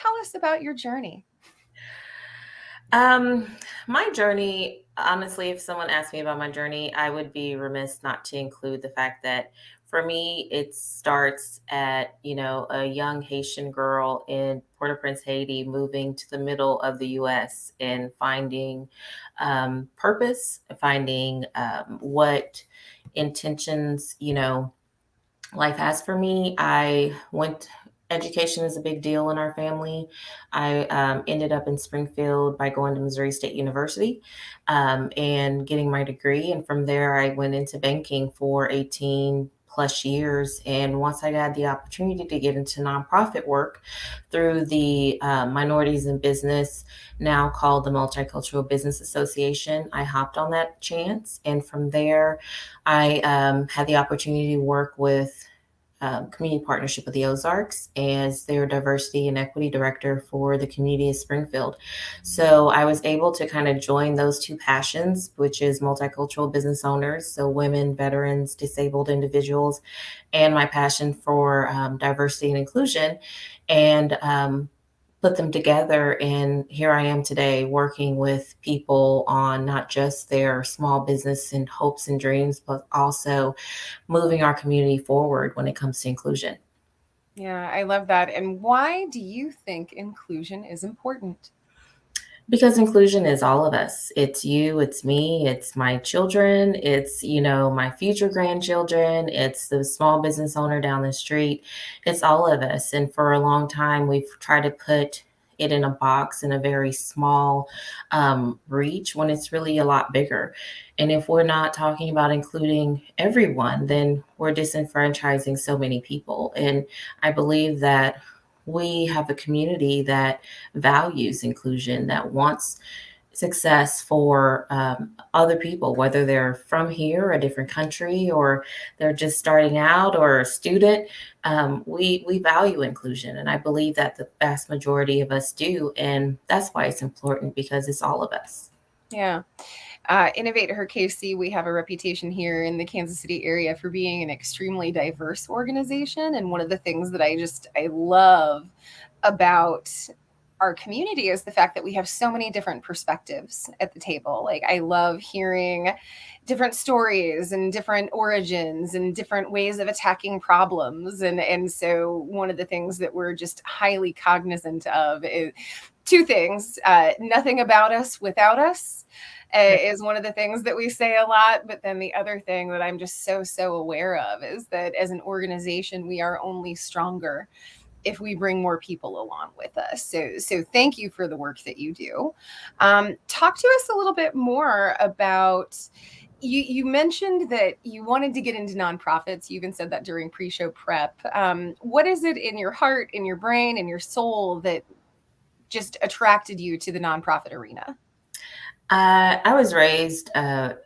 tell us about your journey? Um, my journey, honestly, if someone asked me about my journey, I would be remiss not to include the fact that for me, it starts at, a young Haitian girl in Port-au-Prince, Haiti, moving to the middle of the US and finding purpose, finding what intentions, life has for me. Education is a big deal in our family. I ended up in Springfield by going to Missouri State University and getting my degree. And from there, I went into banking for 18 plus years. And once I got the opportunity to get into nonprofit work through the Minorities in Business, now called the Multicultural Business Association, I hopped on that chance. And from there, I had the opportunity to work with community partnership with the Ozarks as their diversity and equity director for the community of Springfield. So I was able to kind of join those two passions, which is multicultural business owners, so women, veterans, disabled individuals, and my passion for diversity and inclusion. And put them together. And here I am today working with people on not just their small business and hopes and dreams, but also moving our community forward when it comes to inclusion. Yeah, I love that. And why do you think inclusion is important? Because inclusion is all of us. It's you, it's me, it's my children, it's, my future grandchildren, it's the small business owner down the street. It's all of us. And for a long time, we've tried to put it in a box in a very small reach when it's really a lot bigger. And if we're not talking about including everyone, then we're disenfranchising so many people. And I believe that we have a community that values inclusion, that wants success for other people, whether they're from here, a different country, or they're just starting out or a student. We value inclusion, and I believe that the vast majority of us do, and that's why it's important because it's all of us. Yeah. Innovate Her KC, we have a reputation here in the Kansas City area for being an extremely diverse organization. And one of the things that I love about our community is the fact that we have so many different perspectives at the table. Like, I love hearing different stories and different origins and different ways of attacking problems. And so one of the things that we're just highly cognizant of is two things: nothing about us without us is one of the things that we say a lot. But then the other thing that I'm just so aware of is that as an organization, we are only stronger if we bring more people along with us. So thank you for the work that you do. Talk to us a little bit more about, you mentioned that you wanted to get into nonprofits. You even said that during pre-show prep. What is it in your heart, in your brain, in your soul that just attracted you to the nonprofit arena? I was raised to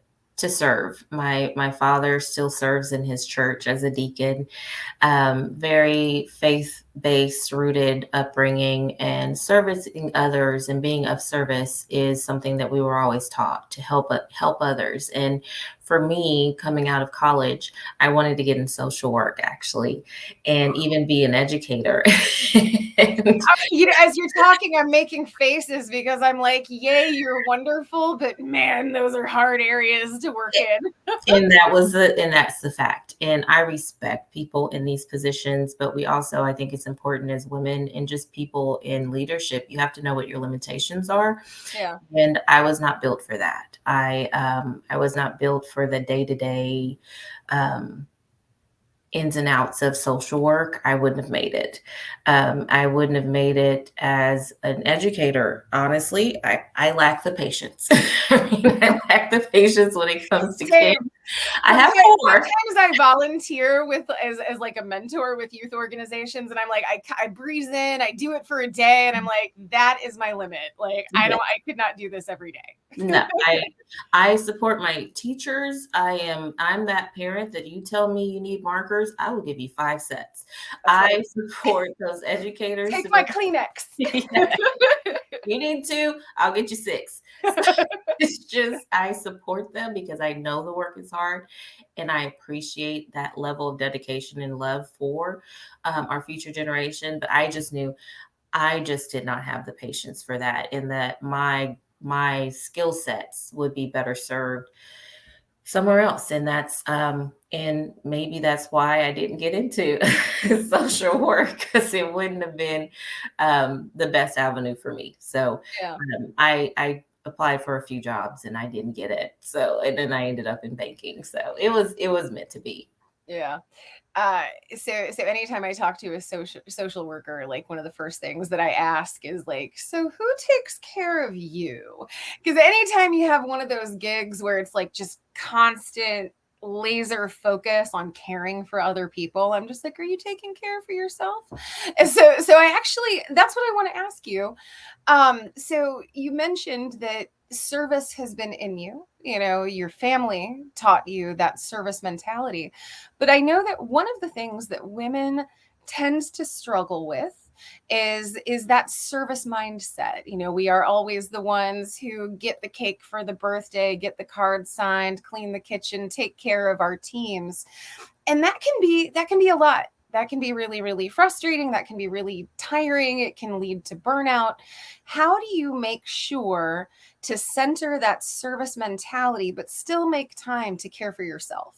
serve. My father still serves in his church as a deacon. Very faith based, rooted upbringing, and servicing others and being of service is something that we were always taught to help others. And for me, coming out of college, I wanted to get in social work actually, and even be an educator. And As you're talking, I'm making faces because I'm like, yay, you're wonderful, but man, those are hard areas to work in. and that's the fact. And I respect people in these positions, but we also, I think it's important as women and just people in leadership, you have to know what your limitations are. Yeah. And I was not built for that. I was not built for the day-to-day ins and outs of social work. I wouldn't have made it. I wouldn't have made it as an educator. Honestly, I lack the patience. I lack the patience when it comes to Same. kids. I have four. Sometimes I volunteer as like a mentor with youth organizations, and I'm like, I breeze in, I do it for a day, and I'm like, that is my limit. Like, I could not do this every day. No, I support my teachers. I'm that parent that you tell me you need markers, I will give you 5 sets. I support those educators. Take my Kleenex. Yeah. You need 2, I'll get you 6. It's just I support them because I know the work is hard, and I appreciate that level of dedication and love for our future generation. But I just knew I just did not have the patience for that, and that my skill sets would be better served somewhere else. And that's and maybe that's why I didn't get into social work, because it wouldn't have been the best avenue for me. So Yeah. I applied for a few jobs and I didn't get it. So and then I ended up in banking. So it was meant to be. Yeah. Uh, so anytime I talk to a social worker, like one of the first things that I ask is like, so who takes care of you? Because anytime you have one of those gigs where it's like just constant laser focus on caring for other people, I'm just like, are you taking care for yourself? And so I actually, that's what I want to ask you. So you mentioned that service has been in you. You know, your family taught you that service mentality. But I know that one of the things that women tends to struggle with is that service mindset. You know, we are always the ones who get the cake for the birthday, get the card signed, clean the kitchen, take care of our teams. And that can be a lot. That can be really, really frustrating. That can be really tiring. It can lead to burnout. How do you make sure to center that service mentality, but still make time to care for yourself?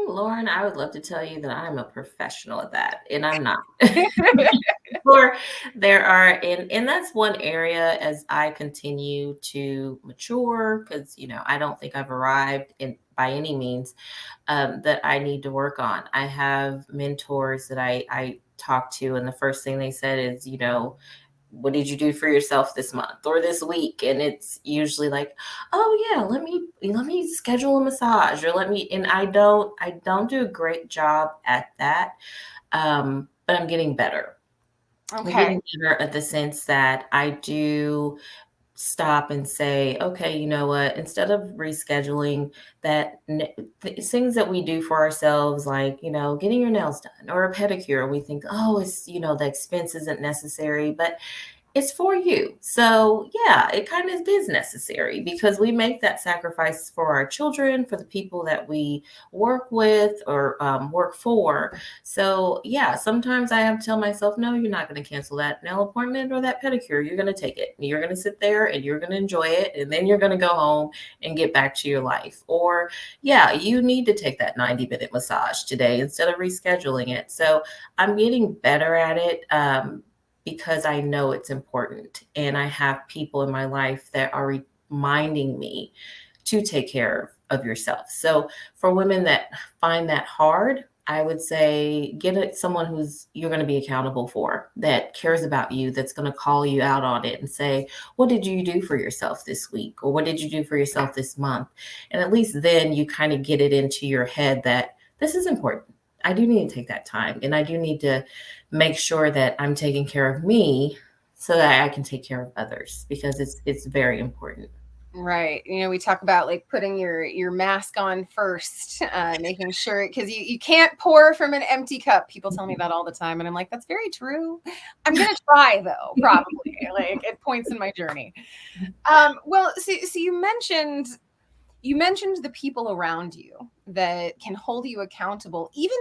Lauren, I would love to tell you that I'm a professional at that, and I'm not. Or there are, and that's one area as I continue to mature, because I don't think I've arrived in by any means, that I need to work on. I have mentors that I talk to, and the first thing they said is, what did you do for yourself this month or this week? And it's usually like, oh yeah, let me schedule a massage, or let me, and I don't do a great job at that. But I'm getting better. I'm Okay. getting better at the sense that I do stop and say, okay, you know what, instead of rescheduling that, things that we do for ourselves, like, getting your nails done or a pedicure, we think, oh, it's, the expense isn't necessary, but it's for you. So yeah, it kind of is necessary, because we make that sacrifice for our children, for the people that we work with or work for. So yeah, sometimes I have to tell myself, no, you're not going to cancel that nail appointment or that pedicure. You're going to take it. You're going to sit there and you're going to enjoy it. And then you're going to go home and get back to your life. Or yeah, you need to take that 90-minute massage today instead of rescheduling it. So I'm getting better at it. Because I know it's important, and I have people in my life that are reminding me to take care of yourself. So for women that find that hard, I would say get it someone who's you're going to be accountable for, that cares about you, that's going to call you out on it and say, what did you do for yourself this week? Or what did you do for yourself this month? And at least then you kind of get it into your head that this is important. I do need to take that time, and I do need to make sure that I'm taking care of me so that I can take care of others, because it's very important. Right. You know, we talk about like putting your mask on first, making sure because you can't pour from an empty cup. People tell me that all the time, and I'm like, that's very true. I'm gonna try though, probably like at points in my journey. Well, so you mentioned the people around you that can hold you accountable, even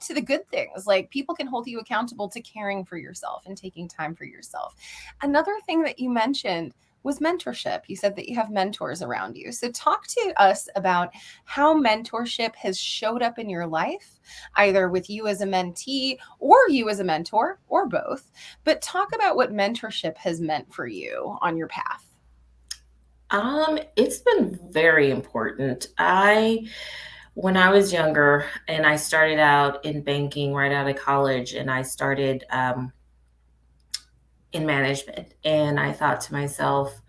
to the good things. Like people can hold you accountable to caring for yourself and taking time for yourself. Another thing that you mentioned was mentorship. You said that you have mentors around you. So talk to us about how mentorship has showed up in your life, either with you as a mentee or you as a mentor, or both. But talk about what mentorship has meant for you on your path. It's been very important. When I was younger and I started out in banking right out of college, and I started in management, and I thought to myself,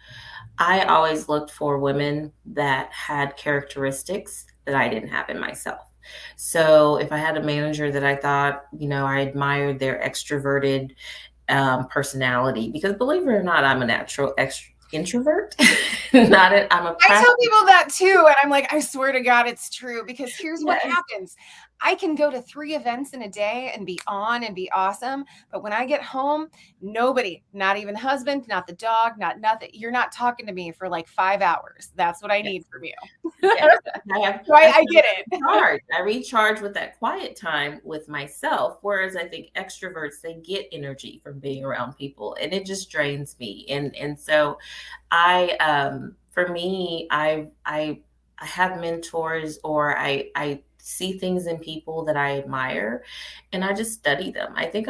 I always looked for women that had characteristics that I didn't have in myself. So if I had a manager that I thought, I admired their extroverted personality, because believe it or not, I'm a natural introvert. Not it. I'm a I tell practice. people that too, and I'm like, I swear to God, it's true because here's what Yes. happens. I can go to 3 events in a day and be on and be awesome. But when I get home, nobody, not even husband, not the dog, not nothing. You're not talking to me for like 5 hours. That's what I Yes. need from you. Yes. So I get it. I recharge with that quiet time with myself. Whereas I think extroverts, they get energy from being around people and it just drains me. And so for me, I have mentors, or I see things in people that I admire and I just study them. I think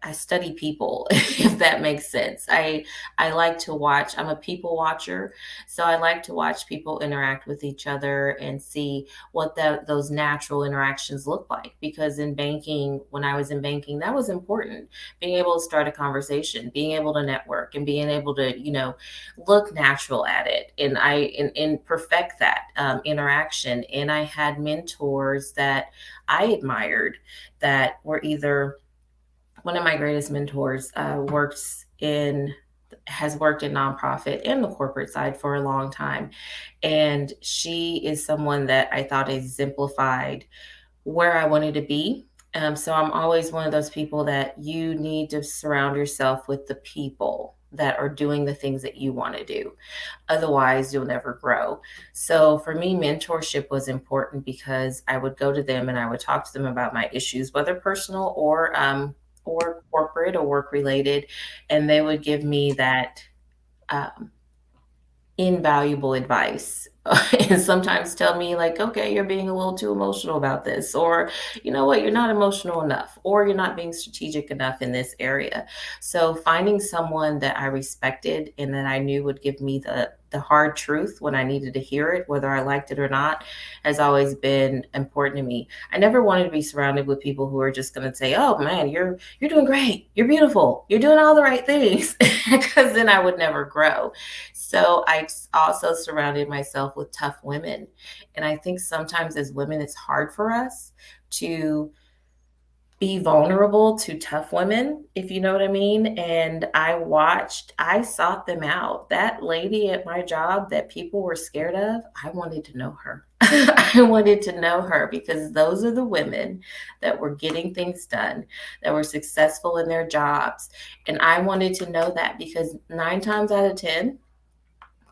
I study people, if that makes sense. I like to watch. I'm a people watcher, so I like to watch people interact with each other and see what those natural interactions look like. Because in banking, when I was in banking, that was important. Being able to start a conversation, being able to network, and being able to, look natural at it, and perfect that interaction. And I had mentors that I admired that were either one of my greatest mentors has worked in nonprofit and the corporate side for a long time. And she is someone that I thought exemplified where I wanted to be. So I'm always one of those people that you need to surround yourself with the people that are doing the things that you want to do. Otherwise, you'll never grow. So for me, mentorship was important because I would go to them and I would talk to them about my issues, whether personal or corporate or work related, and they would give me that um, invaluable advice. And sometimes tell me like, okay, you're being a little too emotional about this, or you know what, you're not emotional enough, or you're not being strategic enough in this area. So finding someone that I respected and that I knew would give me the hard truth when I needed to hear it, whether I liked it or not, has always been important to me. I never wanted to be surrounded with people who are just going to say, oh man, you're doing great, you're beautiful, you're doing all the right things, because then I would never grow. So I also surrounded myself with tough women. And I think sometimes as women, it's hard for us to be vulnerable to tough women, if you know what I mean. And I sought them out. That lady at my job that people were scared of, I wanted to know her. I wanted to know her because those are the women that were getting things done, that were successful in their jobs. And I wanted to know that because 9 times out of 10,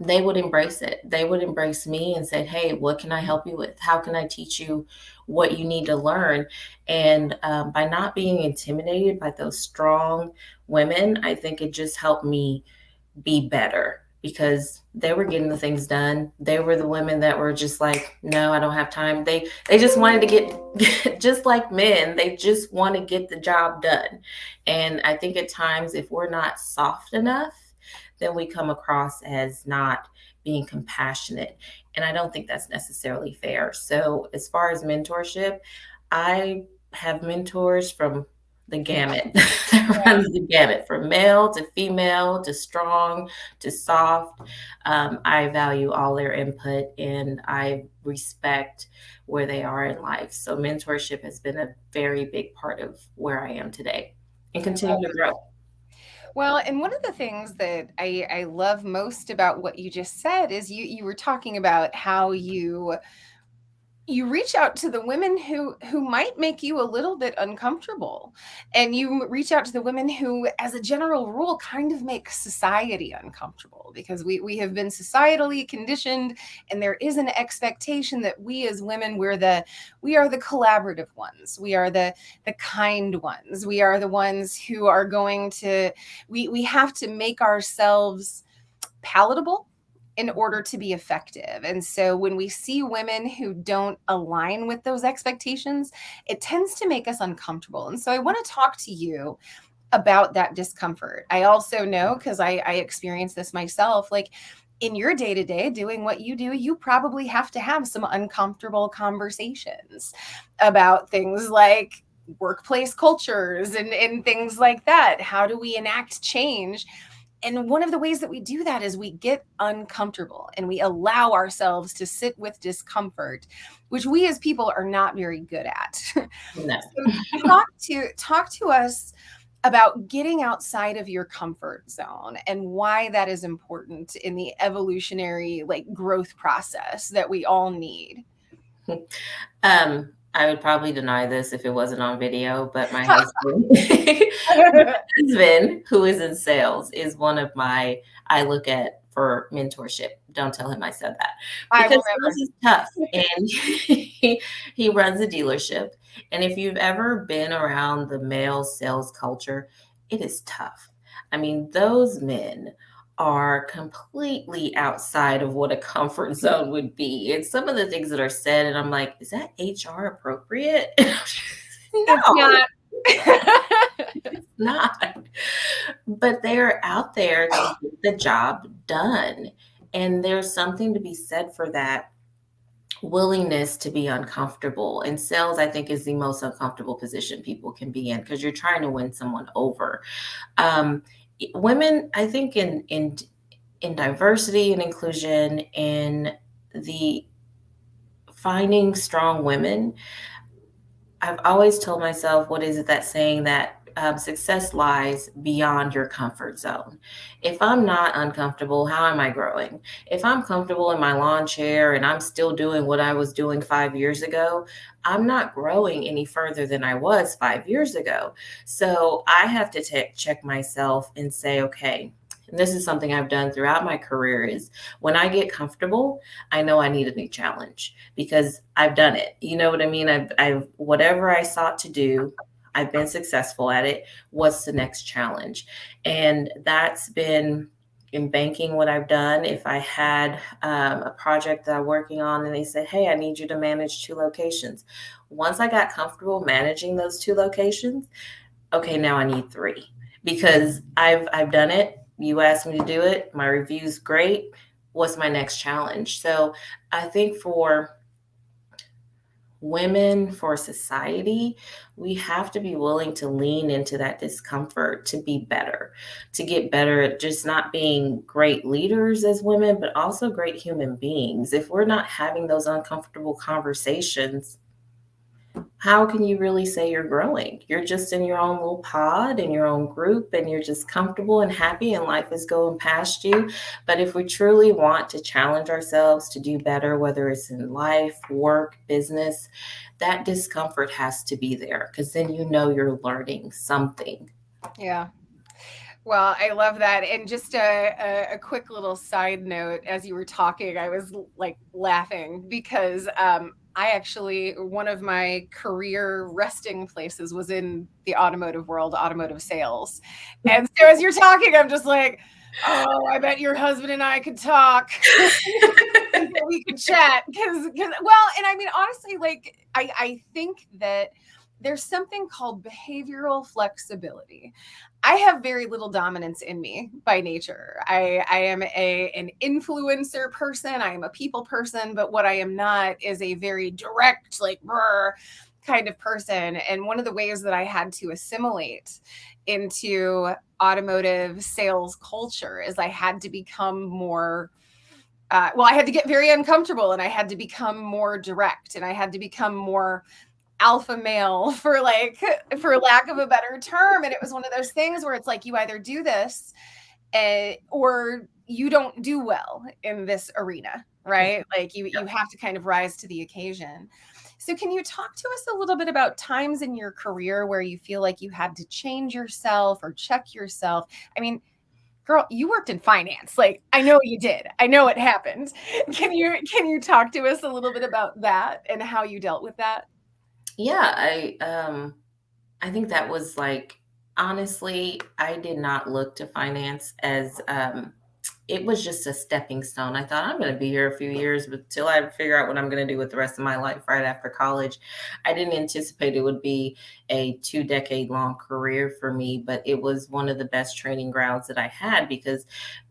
they would embrace it. They would embrace me and say, hey, what can I help you with? How can I teach you what you need to learn? And by not being intimidated by those strong women, I think it just helped me be better because they were getting the things done. They were the women that were just like, no, I don't have time. They just wanted to get just like men, they just want to get the job done. And I think at times if we're not soft enough, then we come across as not being compassionate. And I don't think that's necessarily fair. So as far as mentorship, I have mentors from the gamut that runs the gamut from male to female to strong to soft. I value all their input and I respect where they are in life. So mentorship has been a very big part of where I am today and continue to grow. Well, and one of the things that I love most about what you just said is you were talking about how you reach out to the women who might make you a little bit uncomfortable, and you reach out to the women who as a general rule kind of make society uncomfortable because we have been societally conditioned, and there is an expectation that we as women we are the collaborative ones, we are the kind ones, we are the ones who are going to we have to make ourselves palatable in order to be effective. And so when we see women who don't align with those expectations, it tends to make us uncomfortable. And so I want to talk to you about that discomfort. I also know, because I experience this myself, like in your day to day doing what you do, you probably have to have some uncomfortable conversations about things like workplace cultures and things like that. How do we enact change? And one of the ways that we do that is we get uncomfortable and we allow ourselves to sit with discomfort, which we as people are not very good at. No. So talk to us about getting outside of your comfort zone and why that is important in the evolutionary like growth process that we all need. I would probably deny this if it wasn't on video, but my husband, my husband, who is in sales, is one of my I look at for mentorship. Don't tell him I said that I because will sales never. is tough, and he runs a dealership. And if you've ever been around the male sales culture, it is tough. I mean, those men are completely outside of what a comfort zone would be. And some of the things that are said, and I'm like, is that HR appropriate? It's No, not. it's not. But they're out there to get the job done. And there's something to be said for that willingness to be uncomfortable. And sales, I think, is the most uncomfortable position people can be in because you're trying to win someone over. Um, Women, I think, in diversity and inclusion, in the finding strong women, I've always told myself, what is it that saying that success lies beyond your comfort zone? If I'm not uncomfortable, how am I growing? If I'm comfortable in my lawn chair and I'm still doing what I was doing 5 years ago, I'm not growing any further than I was 5 years ago. So I have to check myself and say, okay, and this is something I've done throughout my career is when I get comfortable, I know I need a new challenge because I've done it. You know what I mean? I've whatever I sought to do, I've been successful at it. What's the next challenge? And that's been in banking what I've done. If I had a project that I'm working on and they said, hey, I need you to manage 2 locations. Once I got comfortable managing those 2 locations, okay, now I need 3 because I've done it. You asked me to do it. My review's great. What's my next challenge? So I think for women, for society, we have to be willing to lean into that discomfort to be better, to get better at just not being great leaders as women, but also great human beings. If we're not having those uncomfortable conversations, how can you really say you're growing? You're just in your own little pod, in your own group, and you're just comfortable and happy, and life is going past you. But if we truly want to challenge ourselves to do better, whether it's in life, work, business, that discomfort has to be there because then you know you're learning something. Yeah. Well, I love that. And just a quick little side note, as you were talking, I was like laughing because I actually, one of my career resting places was in the automotive world, automotive sales. And so as you're talking, I'm just like, oh, I bet your husband and I could talk. We could chat because well, and I mean honestly, like I think that there's something called behavioral flexibility. I have very little dominance in me by nature. I am an influencer person. I am a people person, but what I am not is a very direct, like kind of person. And one of the ways that I had to assimilate into automotive sales culture is I had to become more well, I had to get very uncomfortable and I had to become more direct and I had to become more alpha male for lack of a better term. And it was one of those things where it's like you either do this or you don't do well in this arena, right? Like you have to kind of rise to the occasion. So can you talk to us a little bit about times in your career where you feel like you had to change yourself or check yourself? I mean, girl, you worked in finance. Like, I know you did. I know it happened. Can you talk to us a little bit about that and how you dealt with that? Yeah, I think that was like honestly, I did not look to finance as it was just a stepping stone. I thought I'm going to be here a few years, but till I figure out what I'm going to do with the rest of my life right after college, I didn't anticipate it would be a 2 decade long career for me, but it was one of the best training grounds that I had because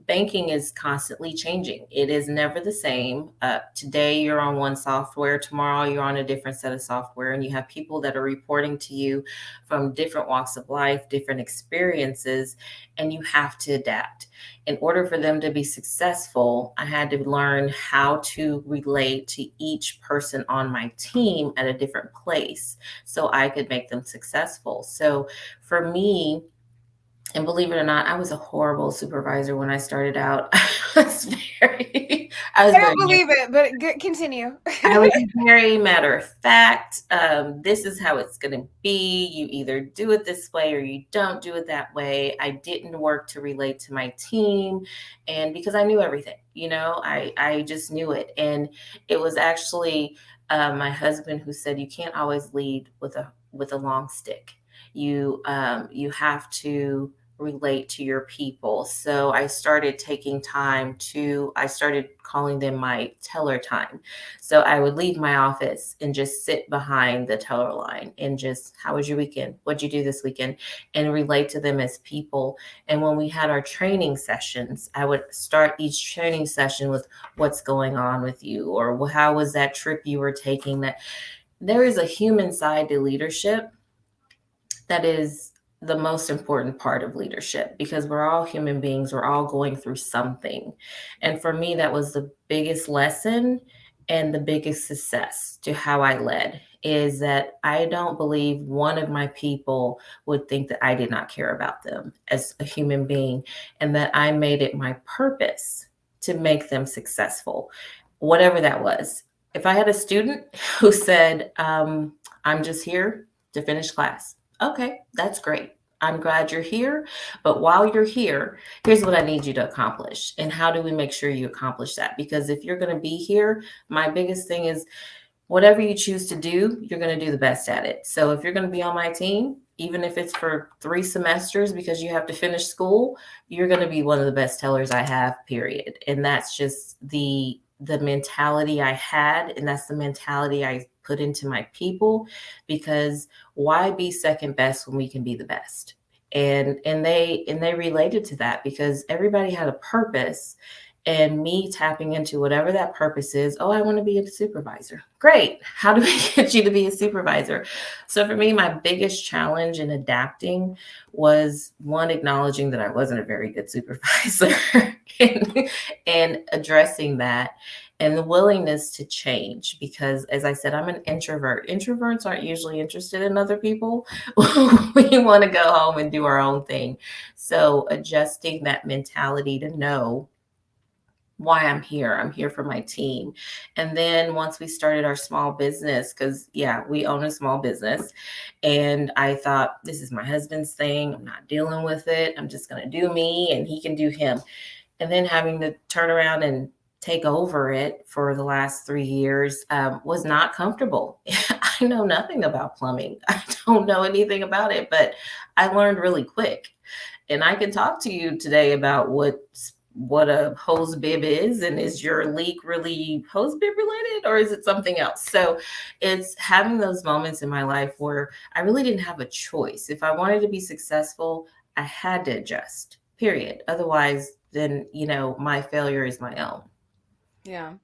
banking is constantly changing. It is never the same. Today you're on one software, tomorrow you're on a different set of software, and you have people that are reporting to you from different walks of life, different experiences, and you have to adapt. In order for them to be successful, I had to learn how to relate to each person on my team at a different place so I could make them successful. So for me, and believe it or not, I was a horrible supervisor when I started out. I I was I very don't believe it, but continue. I was very matter of fact. This is how it's going to be. You either do it this way or you don't do it that way. I didn't work to relate to my team, and because I knew everything, I just knew it. And it was actually my husband who said, "You can't always lead with a long stick. You have to." Relate to your people. So I started I started calling them my teller time. So I would leave my office and just sit behind the teller line and just, how was your weekend? What'd you do this weekend? And relate to them as people. And when we had our training sessions, I would start each training session with, what's going on with you? Or, well, how was that trip you were taking? That there is a human side to leadership that is the most important part of leadership, because we're all human beings. We're all going through something. And for me, that was the biggest lesson and the biggest success to how I led, is that I don't believe one of my people would think that I did not care about them as a human being, and that I made it my purpose to make them successful, whatever that was. If I had a student who said, I'm just here to finish class, okay, that's great. I'm glad you're here. But while you're here, here's what I need you to accomplish. And how do we make sure you accomplish that? Because if you're going to be here, my biggest thing is, whatever you choose to do, you're going to do the best at it. So if you're going to be on my team, even if it's for 3 semesters because you have to finish school, you're going to be one of the best tellers I have, period. And that's just the mentality I had, and that's the mentality I put into my people, because why be second best when we can be the best? And they related to that, because everybody had a purpose, and me tapping into whatever that purpose is. Oh, I want to be a supervisor. Great. How do we get you to be a supervisor? So for me, my biggest challenge in adapting was, one, acknowledging that I wasn't a very good supervisor and addressing that, and the willingness to change. Because as I said, I'm an introvert. Introverts aren't usually interested in other people. We want to go home and do our own thing. So adjusting that mentality to know why I'm here. I'm here for my team. And then once we started our small business, because yeah, we own a small business, and I thought, this is my husband's thing. I'm not dealing with it. I'm just going to do me and he can do him. And then having to turn around and take over it for the last 3 years was not comfortable. I know nothing about plumbing. I don't know anything about it, but I learned really quick. And I can talk to you today about what a hose bib is, and is your leak really hose bib related, or is it something else? So it's having those moments in my life where I really didn't have a choice. If I wanted to be successful, I had to adjust, period. Otherwise, then my failure is my own. Yeah.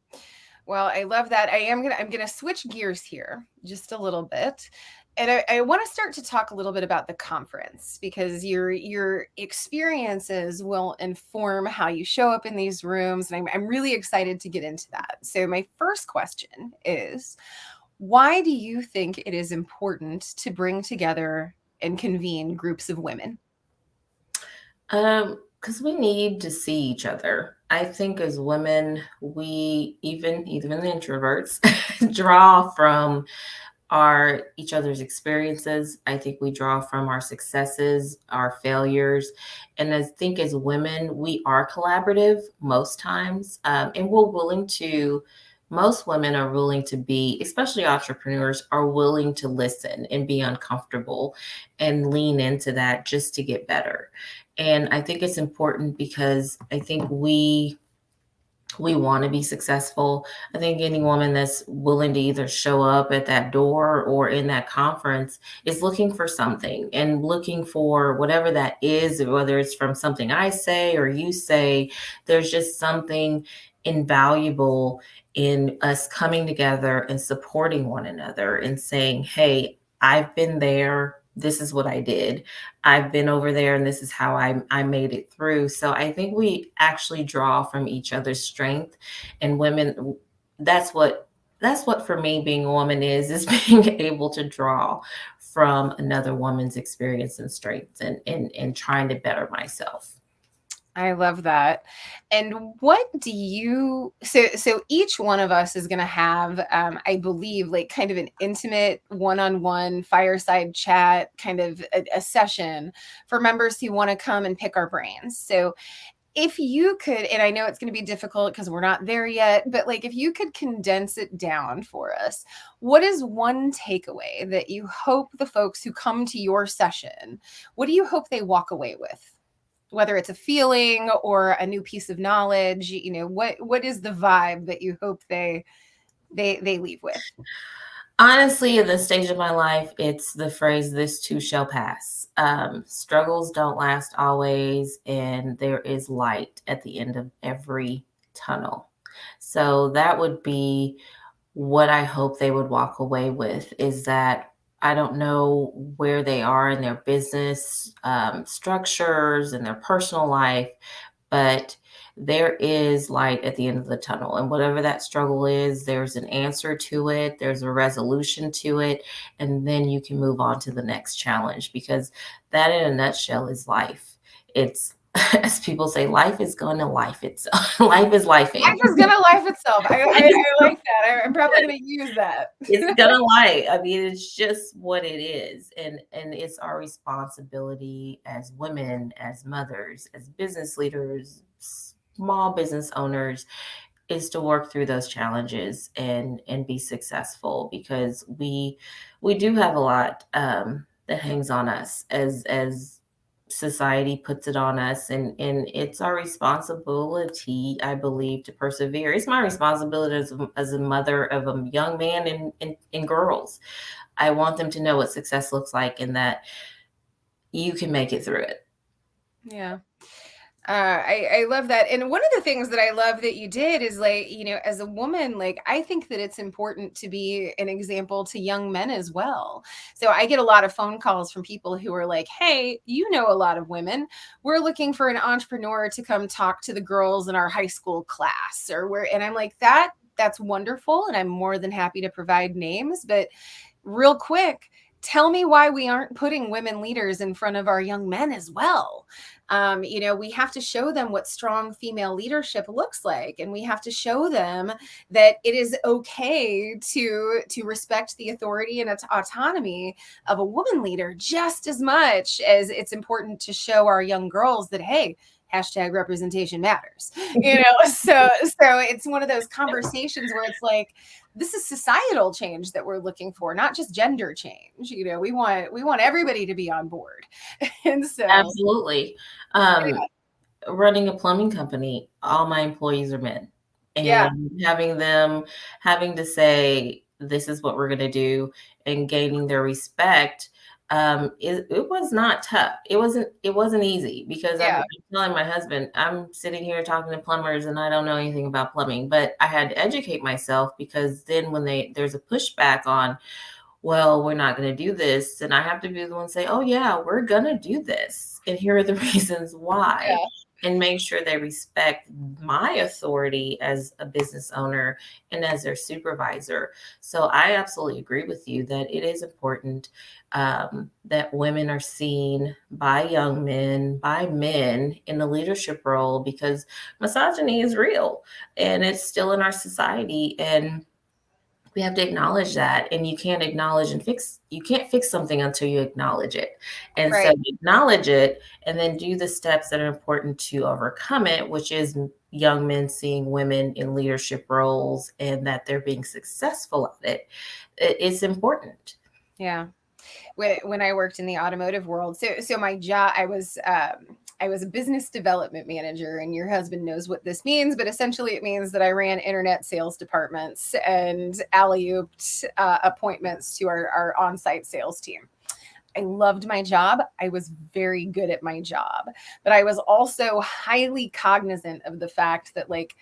Well, I love that. I'm gonna switch gears here just a little bit. And I want to start to talk a little bit about the conference, because your experiences will inform how you show up in these rooms. And I'm really excited to get into that. So my first question is, why do you think it is important to bring together and convene groups of women? Because we need to see each other. I think as women, we, even the introverts, draw from our each other's experiences. I think we draw from our successes, our failures. And I think as women, we are collaborative most times. And most women are willing to be, especially entrepreneurs, are willing to listen and be uncomfortable and lean into that just to get better. And I think it's important, because I think we want to be successful. I think any woman that's willing to either show up at that door or in that conference is looking for something, and looking for whatever that is, whether it's from something I say or you say. There's just something invaluable in us coming together and supporting one another and saying, hey, I've been there. This is what I did. I've been over there, and this is how I made it through. So I think we actually draw from each other's strength. And women, that's what for me, being a woman is being able to draw from another woman's experience and strengths, and trying to better myself. I love that. And what do you so each one of us is going to have I believe like kind of an intimate one-on-one fireside chat kind of a session for members who want to come and pick our brains. So if you could, and I know it's going to be difficult because we're not there yet, but like if you could condense it down for us, what is one takeaway that you hope the folks who come to your session, what do you hope they walk away with? Whether it's a feeling or a new piece of knowledge, what is the vibe that you hope they leave with? Honestly, at this stage of my life, it's the phrase, this too shall pass. Struggles don't last always, and there is light at the end of every tunnel. So that would be what I hope they would walk away with, is that I don't know where they are in their business structures and their personal life, but there is light at the end of the tunnel. And whatever that struggle is, there's an answer to it, there's a resolution to it, and then you can move on to the next challenge, because that, in a nutshell, is life. It's, as people say, life is going to life itself. Life is lifing. Life is gonna life itself. I like that. I'm probably gonna use that. It's gonna lie. I mean, it's just what it is. And it's our responsibility as women, as mothers, as business leaders, small business owners, is to work through those challenges and be successful, because we do have a lot that hangs on us, as society puts it on us, and it's our responsibility, I believe, to persevere. It's my responsibility as a mother of a young man and girls. I want them to know what success looks like, and that you can make it through it. Yeah. I love that. And one of the things that I love that you did is like, as a woman, like I think that it's important to be an example to young men as well. So I get a lot of phone calls from people who are like, hey, a lot of women, we're looking for an entrepreneur to come talk to the girls in our high school class and I'm like, that's wonderful. And I'm more than happy to provide names, but real quick, tell me why we aren't putting women leaders in front of our young men as well. We have to show them what strong female leadership looks like, and we have to show them that it is okay to respect the authority and autonomy of a woman leader just as much as it's important to show our young girls that, hey, hashtag representation matters. So it's one of those conversations where it's like, this is societal change that we're looking for, not just gender change. We want everybody to be on board. And so Absolutely. Running a plumbing company, all my employees are men, yeah, and having to say, this is what we're going to do, and gaining their respect, it was not tough. It wasn't easy, because I'm yeah, telling my husband, I'm sitting here talking to plumbers and I don't know anything about plumbing, but I had to educate myself, because then when there's a pushback on, well, we're not going to do this, and I have to be the one to say, oh yeah, we're going to do this, and here are the reasons why, yeah. and make sure they respect my authority as a business owner and as their supervisor. So I absolutely agree with you that it is important that women are seen by young men, by men, in the leadership role, because misogyny is real and it's still in our society, and we have to acknowledge that. And you can't fix something until you acknowledge it. And so Right. acknowledge it, and then do the steps that are important to overcome it, which is young men seeing women in leadership roles and that they're being successful at it. It's important. Yeah. When I worked in the automotive world, so my job, I was a business development manager, and your husband knows what this means, but essentially it means that I ran internet sales departments and alley-ooped appointments to our on-site sales team. I loved my job. I was very good at my job, but I was also highly cognizant of the fact that, like,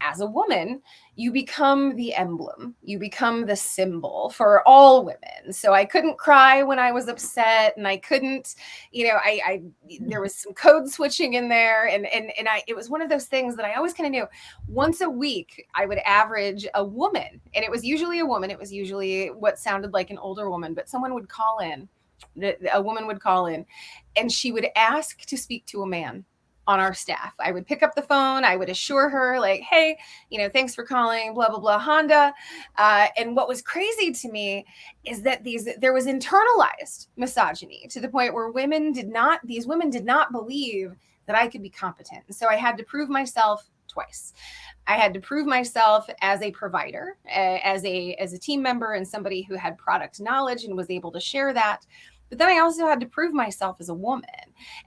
as a woman, you become the emblem, you become the symbol for all women. So I couldn't cry when I was upset, and I couldn't, I there was some code switching in there, and it was one of those things that I always kind of knew. Once a week, I would average a woman, and it was usually a woman. It was usually what sounded like an older woman, but someone would call in. A woman would call in, and she would ask to speak to a man. on our staff. I would pick up the phone, I would assure her, like, hey, thanks for calling, blah, blah, blah, Honda. And what was crazy to me is that there was internalized misogyny to the point where these women did not believe that I could be competent. And so I had to prove myself twice. I had to prove myself as a provider, as a team member, and somebody who had product knowledge and was able to share that. But then I also had to prove myself as a woman.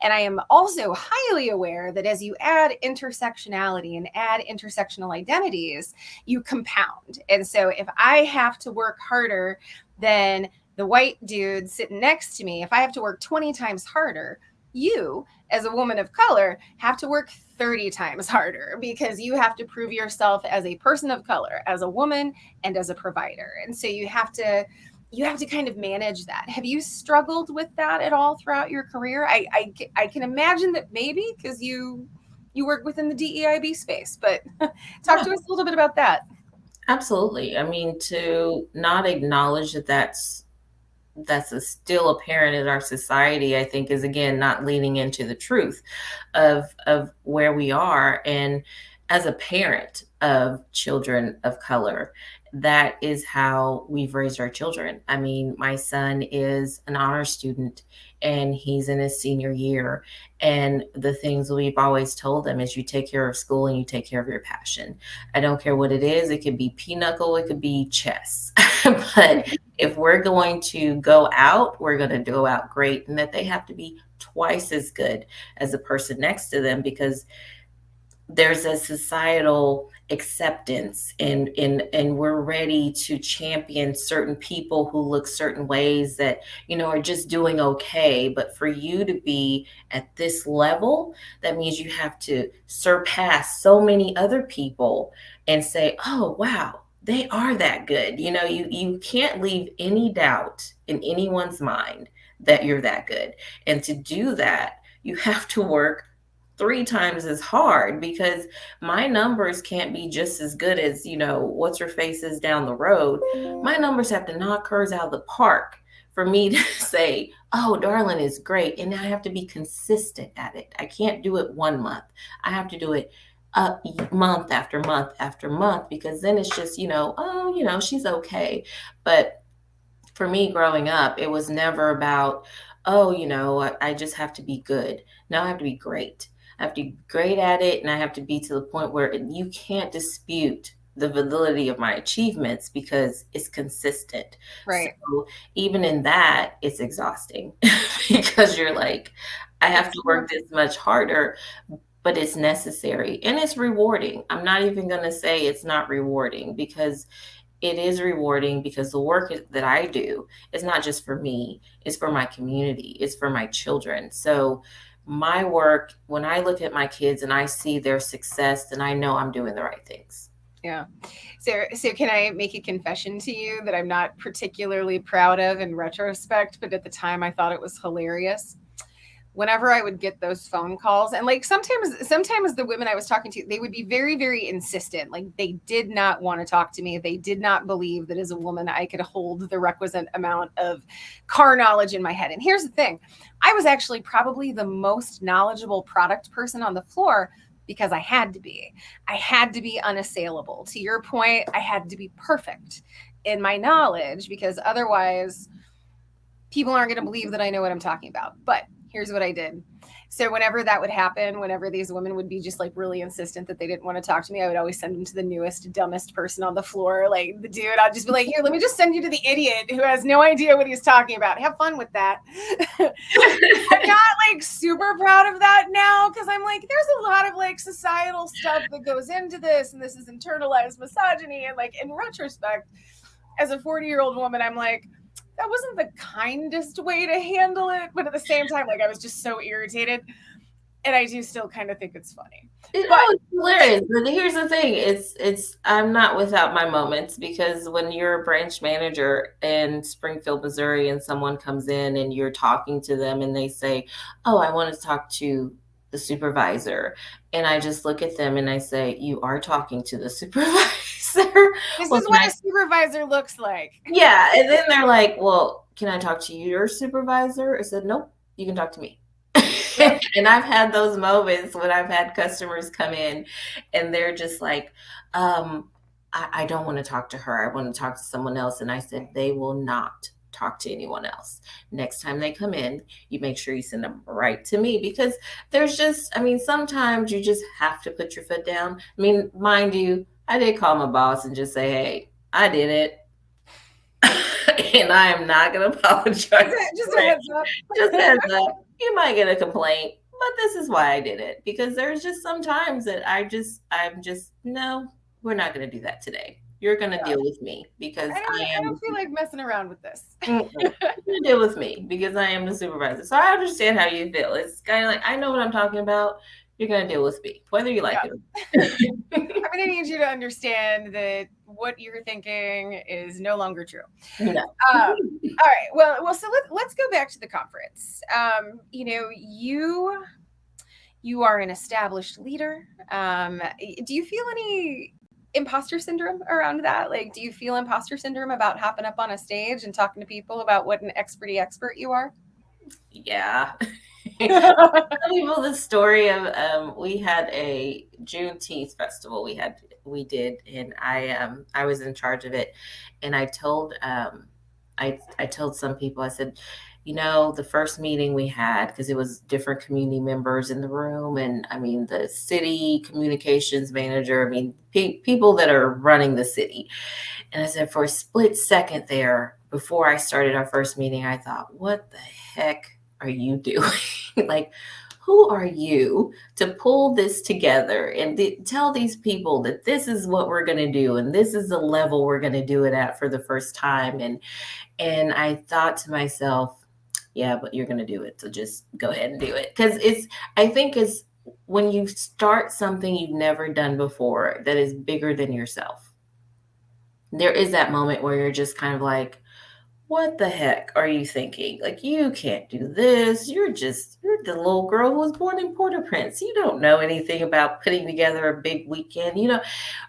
And I am also highly aware that as you add intersectionality and add intersectional identities, you compound. And so if I have to work harder than the white dude sitting next to me, if I have to work 20 times harder, you, as a woman of color, have to work 30 times harder because you have to prove yourself as a person of color, as a woman, and as a provider. And so you have to kind of manage that. Have you struggled with that at all throughout your career? I can imagine that maybe because you work within the DEIB space, but talk to us a little bit about that. Absolutely. I mean, to not acknowledge that that's still apparent in our society, I think, is again not leaning into the truth of where we are. And as a parent of children of color, that is how we've raised our children. I mean, my son is an honor student and he's in his senior year. And the things we've always told them is you take care of school and you take care of your passion. I don't care what it is. It could be pinochle, it could be chess. But if we're going to go out, we're going to go out great. And that they have to be twice as good as the person next to them, because there's a societal acceptance and we're ready to champion certain people who look certain ways that are just doing okay. But for you to be at this level, that means you have to surpass so many other people and say, oh wow, they are that good. You can't leave any doubt in anyone's mind that you're that good. And to do that, you have to work 3 times as hard, because my numbers can't be just as good as, what's her face is down the road. My numbers have to knock hers out of the park for me to say, oh, Darline is great. And I have to be consistent at it. I can't do it 1 month. I have to do it month after month after month, because then it's just, she's okay. But for me growing up, it was never about, oh, I just have to be good. No, I have to be great. I have to be great at it, and I have to be to the point where you can't dispute the validity of my achievements because it's consistent. Right. So even in that, it's exhausting because you're like, I have to work this much harder, but it's necessary and it's rewarding. I'm not even going to say it's not rewarding, because it is rewarding, because the work that I do is not just for me, it's for my community, it's for my children. So my work, when I look at my kids and I see their success, then I know I'm doing the right things. Yeah. So can I make a confession to you that I'm not particularly proud of in retrospect, but at the time I thought it was hilarious? Whenever I would get those phone calls, and like sometimes the women I was talking to, they would be very, very insistent. Like they did not want to talk to me. They did not believe that as a woman, I could hold the requisite amount of car knowledge in my head. And here's the thing. I was actually probably the most knowledgeable product person on the floor, because I had to be. I had to be unassailable. To your point, I had to be perfect in my knowledge, because otherwise people aren't going to believe that I know what I'm talking about. But here's what I did. So whenever that would happen, whenever these women would be just like really insistent that they didn't want to talk to me, I would always send them to the newest, dumbest person on the floor. Like the dude, I'll just be like, here, let me just send you to the idiot who has no idea what he's talking about. Have fun with that. I'm not like super proud of that now, because I'm like, there's a lot of like societal stuff that goes into this, and this is internalized misogyny. And like in retrospect, as a 40-year-old woman, I'm like, that wasn't the kindest way to handle it, but at the same time, like I was just so irritated, and I do still kind of think it's funny. It's hilarious. But here's the thing: it's I'm not without my moments, because when you're a branch manager in Springfield, Missouri, and someone comes in and you're talking to them, and they say, "Oh, I want to talk to the supervisor," and I just look at them and I say, "You are talking to the supervisor." This is what a supervisor looks like. Yeah. And then they're like, well, can I talk to your supervisor? I said, nope, you can talk to me. Yep. And I've had those moments when I've had customers come in and they're just like, I don't want to talk to her. I want to talk to someone else. And I said, they will not talk to anyone else. Next time they come in, you make sure you send them right to me, because there's just, I mean, sometimes you just have to put your foot down. I mean, mind you, I did call my boss and just say, hey, I did it. And I am not going to apologize. Just a heads up. Just heads up, you might get a complaint, but this is why I did it. Because there's just some times that I'm just, no, we're not going to do that today. You're going to deal with me because I don't feel like messing around with this. you're going to deal with me because I am the supervisor. So I understand how you feel. It's kind of like, I know what I'm talking about. You're going to deal with me, whether you like it or not. I'm going to need you to understand that what you're thinking is no longer true. No. All right. Well. So let's go back to the conference. You are an established leader. Do you feel any imposter syndrome around that? Like, do you feel imposter syndrome about hopping up on a stage and talking to people about what an expert you are? Yeah. Tell people the story of we had a Juneteenth festival we did, and I was in charge of it, and I told some people, I said, the first meeting we had, because it was different community members in the room, and I mean the city communications manager, I mean people that are running the city, and I said, for a split second there before I started our first meeting, I thought, what the heck are you doing? Like, who are you to pull this together and tell these people that this is what we're going to do and this is the level we're going to do it at for the first time? And I thought to myself, yeah, but you're going to do it, so just go ahead and do it. Because I think it's when you start something you've never done before that is bigger than yourself, there is that moment where you're just kind of like, what the heck are you thinking? Like, you can't do this. You're the little girl who was born in Port-au-Prince. You don't know anything about putting together a big weekend,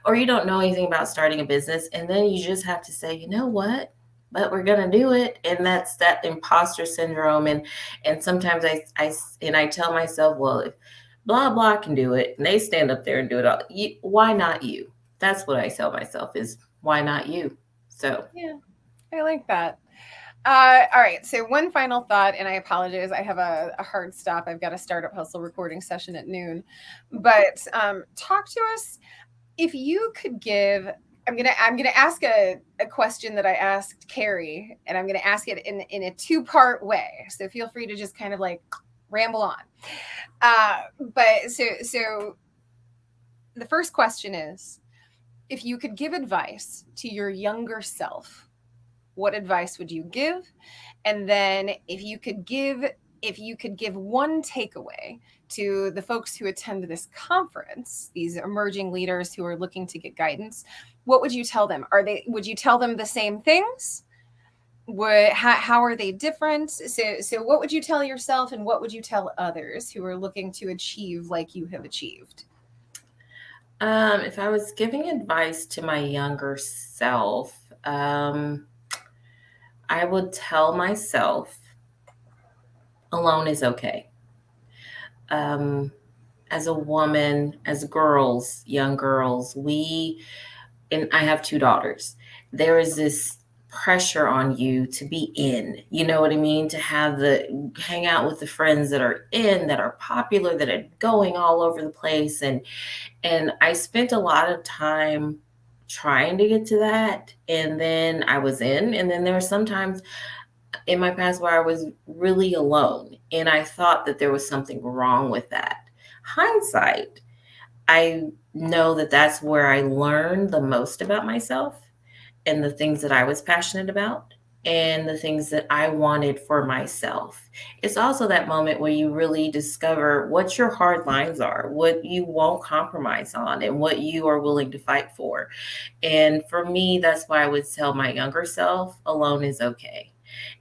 or you don't know anything about starting a business. And then you just have to say, you know what? But we're going to do it. And that's that imposter syndrome. And sometimes I tell myself, well, if blah, blah can do it, and they stand up there and do it all, why not you? That's what I tell myself is, why not you? So, yeah, I like that. All right. So one final thought, and I apologize. I have a hard stop. I've got a startup hustle recording session at noon. But talk to us. If you could give, I'm gonna ask a question that I asked Carrie, and I'm gonna ask it in a two-part way. So feel free to just kind of like ramble on. But so the first question is, if you could give advice to your younger self, what advice would you give? And then if you could give one takeaway to the folks who attend this conference, these emerging leaders who are looking to get guidance, what would you tell them? Would you tell them the same things? How are they different? So what would you tell yourself, and what would you tell others who are looking to achieve like you have achieved? If I was giving advice to my younger self, I would tell myself alone is okay. As a woman, as girls, young girls, and I have two daughters, there is this pressure on you to be in, you know what I mean? To hang out with the friends that are that are popular, that are going all over the place. And I spent a lot of time trying to get to that. And then I was in, and then there were sometimes in my past where I was really alone, and I thought that there was something wrong with that. Hindsight, I know that that's where I learned the most about myself and the things that I was passionate about and the things that I wanted for myself. It's also that moment where you really discover what your hard lines are, what you won't compromise on, and what you are willing to fight for. And for me, that's why I would tell my younger self, alone is okay.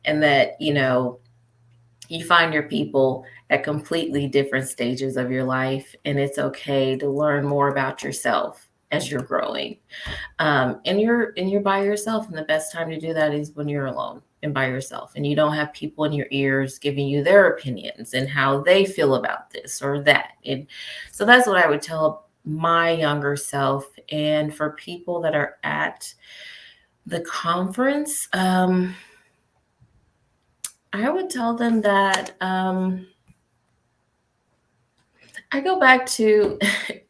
And that, you find your people at completely different stages of your life, and it's okay to learn more about yourself as you're growing. And you're by yourself, and the best time to do that is when you're alone. and by yourself, and you don't have people in your ears giving you their opinions and how they feel about this or that. And so that's what I would tell my younger self. And for people that are at the conference, I would tell them that I go back to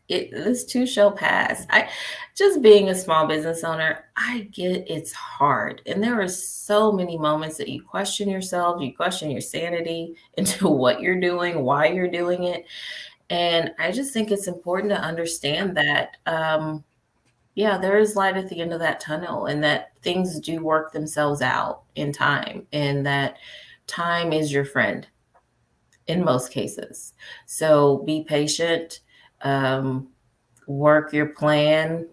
this too shall pass. I just being a small business owner, I get it's hard. And there are so many moments that you question yourself, you question your sanity into what you're doing, why you're doing it. And I just think it's important to understand that, yeah, there is light at the end of that tunnel, and that things do work themselves out in time, and that time is your friend in most cases. So be patient, work your plan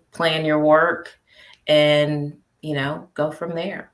your work, and go from there.